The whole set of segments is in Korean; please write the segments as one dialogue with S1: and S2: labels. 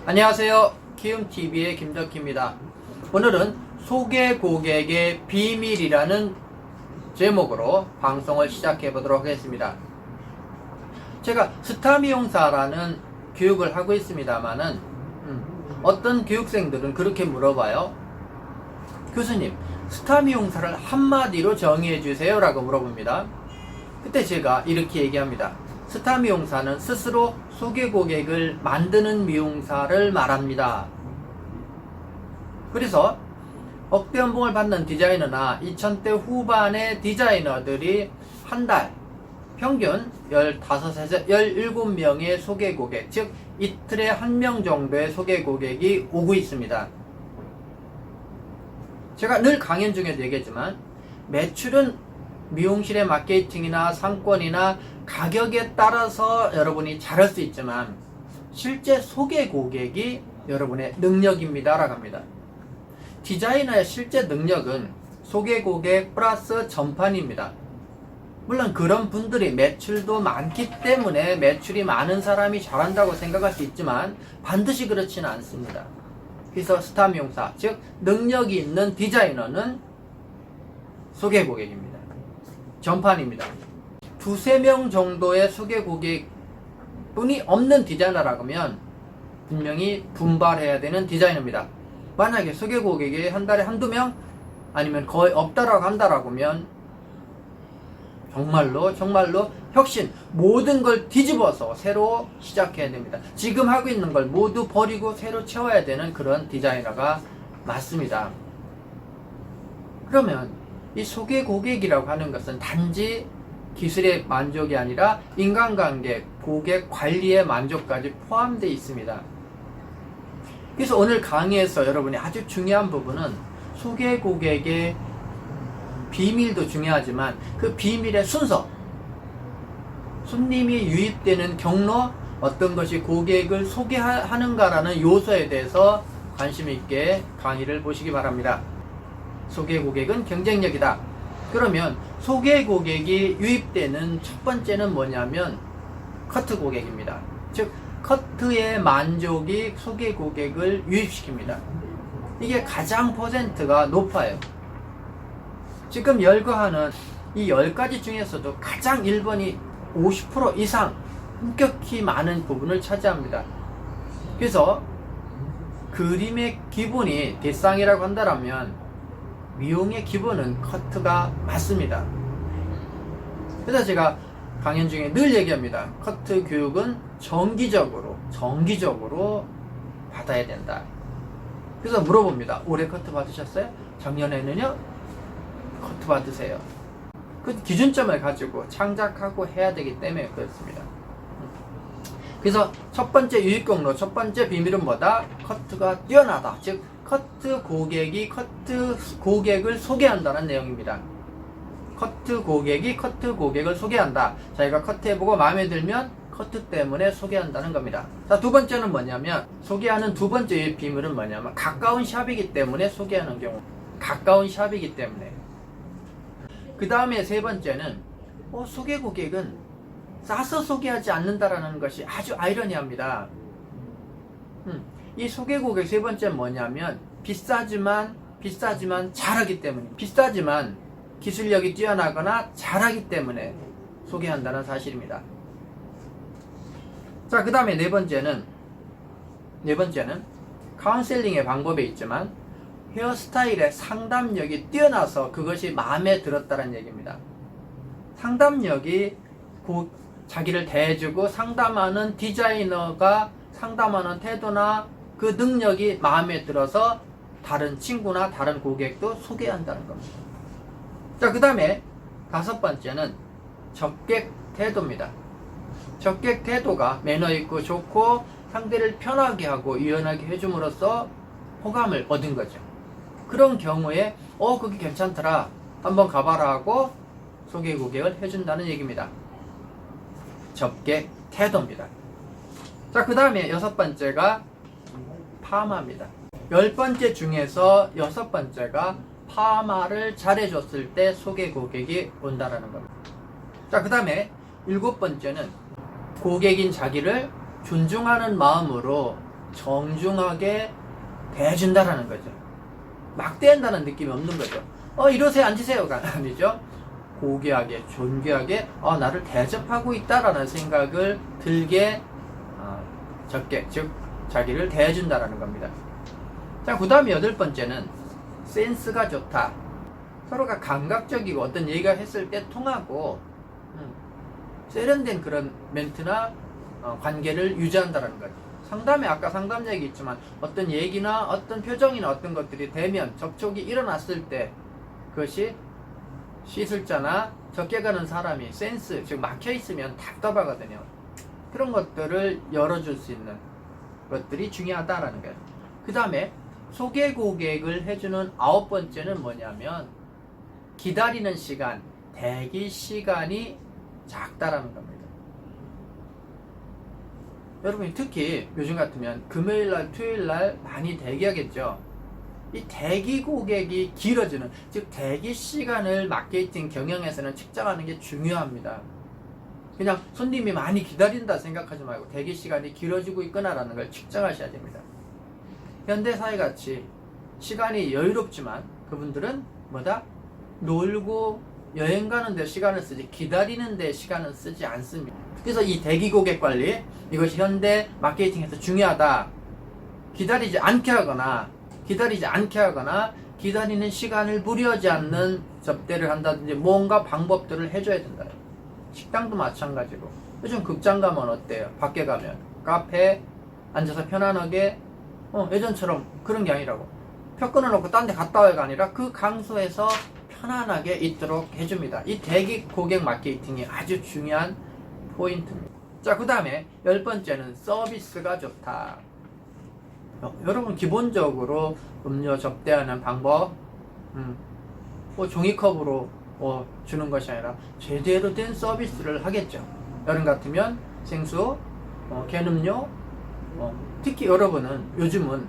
S1: 안녕하세요. 키움TV의 김덕희입니다. 오늘은 소개 고객의 비밀이라는 제목으로 방송을 시작해 보도록 하겠습니다. 제가 스타 미용사라는 교육을 하고 있습니다만은 어떤 교육생들은 그렇게 물어봐요. 교수님, 스타 미용사를 한마디로 정의해 주세요 라고 물어봅니다. 그때 제가 이렇게 얘기합니다. 스타 미용사는 스스로 소개 고객을 만드는 미용사를 말합니다. 그래서 억대 연봉을 받는 디자이너나 2000대 후반의 디자이너들이 한 달 평균 15에서 17명의 소개 고객, 즉 이틀에 1명 정도의 소개 고객이 오고 있습니다. 제가 늘 강연 중에도 얘기했지만 매출은 미용실의 마케팅이나 상권이나 가격에 따라서 여러분이 잘할 수 있지만 실제 소개 고객이 여러분의 능력입니다 라고 합니다. 디자이너의 실제 능력은 소개 고객 플러스 전판입니다. 물론 그런 분들이 매출도 많기 때문에 매출이 많은 사람이 잘한다고 생각할 수 있지만 반드시 그렇지는 않습니다. 그래서 스타 미용사, 즉 능력이 있는 디자이너는 소개 고객입니다. 전판입니다. 2~3명 정도의 소개 고객뿐이 없는 디자이너라고 하면 분명히 분발해야 되는 디자이너입니다. 만약에 소개 고객이 한 달에 1~2명 아니면 거의 없다라고 한다라고 하면 정말로 혁신, 모든 걸 뒤집어서 새로 시작해야 됩니다. 지금 하고 있는 걸 모두 버리고 새로 채워야 되는 그런 디자이너가 맞습니다. 그러면 이 소개 고객이라고 하는 것은 단지 기술의 만족이 아니라 인간관계, 고객 관리의 만족까지 포함되어 있습니다. 그래서 오늘 강의에서 여러분이 아주 중요한 부분은 소개 고객의 비밀도 중요하지만 그 비밀의 순서, 손님이 유입되는 경로, 어떤 것이 고객을 소개하는가라는 요소에 대해서 관심 있게 강의를 보시기 바랍니다. 소개 고객은 경쟁력이다. 그러면 소개 고객이 유입되는 첫 번째는 뭐냐면 커트 고객입니다. 즉 커트의 만족이 소개 고객을 유입시킵니다. 이게 가장 퍼센트가 높아요. 지금 열거하는 이 10가지 중에서도 가장 1번이 50% 이상 엄격히 많은 부분을 차지합니다. 그래서 그림의 기본이 대상이라고 한다면 미용의 기본은 커트가 맞습니다. 그래서 제가 강연 중에 늘 얘기합니다. 커트 교육은 정기적으로 받아야 된다. 그래서 물어봅니다. 올해 커트 받으셨어요? 작년에는요? 커트 받으세요. 그 기준점을 가지고 창작하고 해야 되기 때문에 그렇습니다. 그래서 첫 번째 유입 경로, 첫 번째 비밀은 뭐다? 커트가 뛰어나다. 즉 커트 고객이 커트 고객을 소개한다는 내용입니다. 커트 고객이 커트 고객을 소개한다. 자기가 커트해보고 마음에 들면 커트 때문에 소개한다는 겁니다. 자, 두 번째는 뭐냐면 소개하는 두 번째 유입 비밀은 뭐냐면 가까운 샵이기 때문에 소개하는 경우. 가까운 샵이기 때문에. 그 다음에 세 번째는 소개 고객은 싸서 소개하지 않는다라는 것이 아주 아이러니합니다. 이 소개 고객 세 번째는 뭐냐면 비싸지만 잘하기 때문에, 비싸지만 기술력이 뛰어나거나 잘하기 때문에 소개한다는 사실입니다. 자, 그 다음에 네 번째는 카운셀링의 방법에 있지만 헤어스타일의 상담력이 뛰어나서 그것이 마음에 들었다는 얘기입니다. 상담력이 자기를 대해주고 상담하는 디자이너가 상담하는 태도나 그 능력이 마음에 들어서 다른 친구나 다른 고객도 소개한다는 겁니다. 자, 그 다음에 다섯 번째는 접객 태도입니다. 접객 태도가 매너 있고 좋고 상대를 편하게 하고 유연하게 해줌으로써 호감을 얻은 거죠. 그런 경우에 그게 괜찮더라, 한번 가봐라 하고 소개 고객을 해준다는 얘기입니다. 접객 태도입니다. 자, 그 다음에 여섯 번째가 파마입니다. 10번째 중에서 여섯 번째가 파마를 잘해줬을 때 소개 고객이 온다라는 겁니다. 자, 그 다음에 일곱 번째는 고객인 자기를 존중하는 마음으로 정중하게 대해준다라는 거죠. 막 대한다는 느낌이 없는 거죠. 이러세요, 앉으세요가 아니죠. 고귀하게, 존귀하게 나를 대접하고 있다라는 생각을 들게 적게, 즉 자기를 대해준다라는 겁니다. 자, 그 다음에 8번째는 센스가 좋다. 서로가 감각적이고 어떤 얘기가 했을 때 통하고 세련된 그런 멘트나 관계를 유지한다는 거죠. 상담에 아까 상담 얘기 있지만 어떤 얘기나 어떤 표정이나 어떤 것들이 되면 접촉이 일어났을 때 그것이 시술자나 적게 가는 사람이 센스, 즉 막혀 있으면 답답하거든요. 그런 것들을 열어줄 수 있는 것들이 중요하다라는 거예요. 그 다음에 소개 고객을 해주는 9번째는 뭐냐면 기다리는 시간, 대기 시간이 작다라는 겁니다. 여러분이 특히 요즘 같으면 금요일날, 토요일날 많이 대기하겠죠. 이 대기 고객이 길어지는, 즉 대기 시간을 마케팅 경영에서는 측정하는 게 중요합니다. 그냥 손님이 많이 기다린다 생각하지 말고 대기 시간이 길어지고 있구나라는 걸 측정하셔야 됩니다. 현대사회같이 시간이 여유롭지만 그분들은 뭐다? 놀고 여행 가는 데 시간을 쓰지 하기다리는 데 시간을 쓰지 않습니다. 그래서 이 대기 고객 관리, 이것이 현대 마케팅에서 중요하다. 기다리지 않게 하거나 기다리는 시간을 무리하지 않는 접대를 한다든지 뭔가 방법들을 해줘야 된다. 식당도 마찬가지고 요즘 극장 가면 어때요? 밖에 가면 카페 앉아서 편안하게 예전처럼 그런 게 아니라고 표 끊어놓고 딴 데 갔다 와가 아니라 그 강소에서 편안하게 있도록 해줍니다. 이 대기 고객 마케팅이 아주 중요한 포인트입니다. 자, 그 다음에 10번째는 서비스가 좋다. 여러분 기본적으로 음료 접대하는 방법 종이컵으로 주는 것이 아니라 제대로 된 서비스를 하겠죠. 여름 같으면 생수, 캔음료, 특히 여러분은 요즘은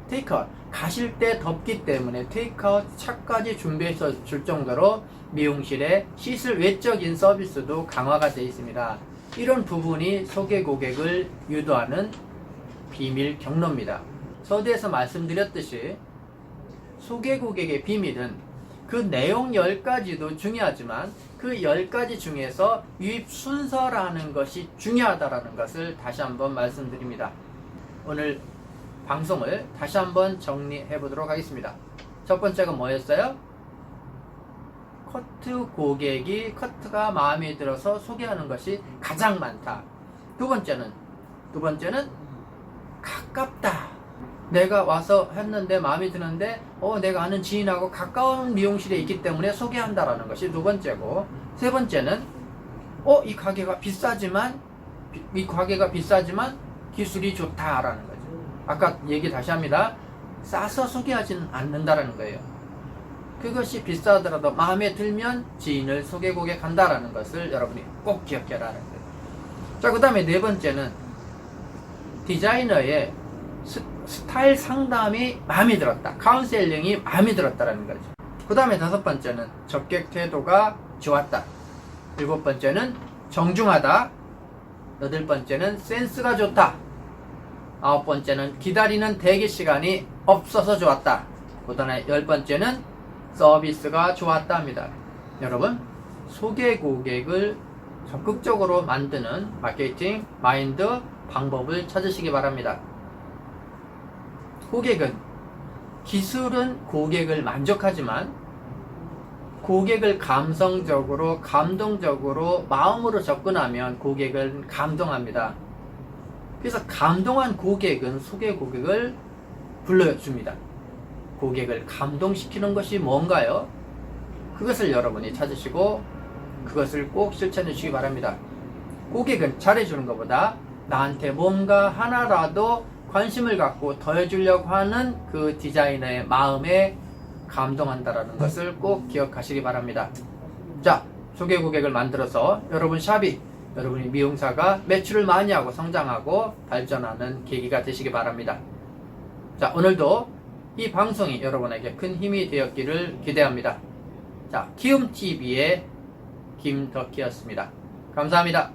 S1: 테이크아웃 가실 때 덥기 때문에 테이크아웃 차까지 준비해서 줄 정도로 미용실에 시술 외적인 서비스도 강화가 되어 있습니다. 이런 부분이 소개 고객을 유도하는 비밀 경로입니다. 서두에서 말씀드렸듯이 소개 고객의 비밀은 그 내용 10가지도 중요하지만 그 10가지 중에서 유입 순서라는 것이 중요하다는 것을 다시 한번 말씀드립니다. 오늘 방송을 다시 한번 정리해 보도록 하겠습니다. 첫 번째가 뭐였어요? 커트 고객이 커트가 마음에 들어서 소개하는 것이 가장 많다. 두 번째는 가깝다. 내가 와서 했는데 마음에 드는데 내가 아는 지인하고 가까운 미용실에 있기 때문에 소개한다라는 것이 두 번째고, 세 번째는 이 가게가 비싸지만 기술이 좋다라는 거죠. 아까 얘기 다시 합니다. 싸서 소개하지는 않는다라는 거예요. 그것이 비싸더라도 마음에 들면 지인을 소개 고객한다라는 것을 여러분이 꼭 기억해라는 거예요. 자, 그 다음에 네 번째는 디자이너의 스타일 상담이 마음에 들었다. 카운셀링이 마음에 들었다라는 거죠. 그 다음에 다섯 번째는 접객 태도가 좋았다. 일곱 번째는 정중하다. 여덟 번째는 센스가 좋다. 아홉 번째는 기다리는 대기 시간이 없어서 좋았다. 그 다음에 열 번째는 서비스가 좋았다 합니다. 여러분, 소개 고객을 적극적으로 만드는 마케팅 마인드 방법을 찾으시기 바랍니다. 기술은 고객을 만족하지만 고객을 감성적으로, 감동적으로, 마음으로 접근하면 고객은 감동합니다. 그래서 감동한 고객은 소개 고객을 불러줍니다. 고객을 감동시키는 것이 뭔가요? 그것을 여러분이 찾으시고 그것을 꼭 실천해 주시기 바랍니다. 고객은 잘해주는 것보다 나한테 뭔가 하나라도 관심을 갖고 더해주려고 하는 그 디자이너의 마음에 감동한다라는 것을 꼭 기억하시기 바랍니다. 자, 소개 고객을 만들어서 여러분 샵이, 여러분이 미용사가 매출을 많이 하고 성장하고 발전하는 계기가 되시기 바랍니다. 자, 오늘도 이 방송이 여러분에게 큰 힘이 되었기를 기대합니다. 자, 키움TV의 김덕희였습니다. 감사합니다.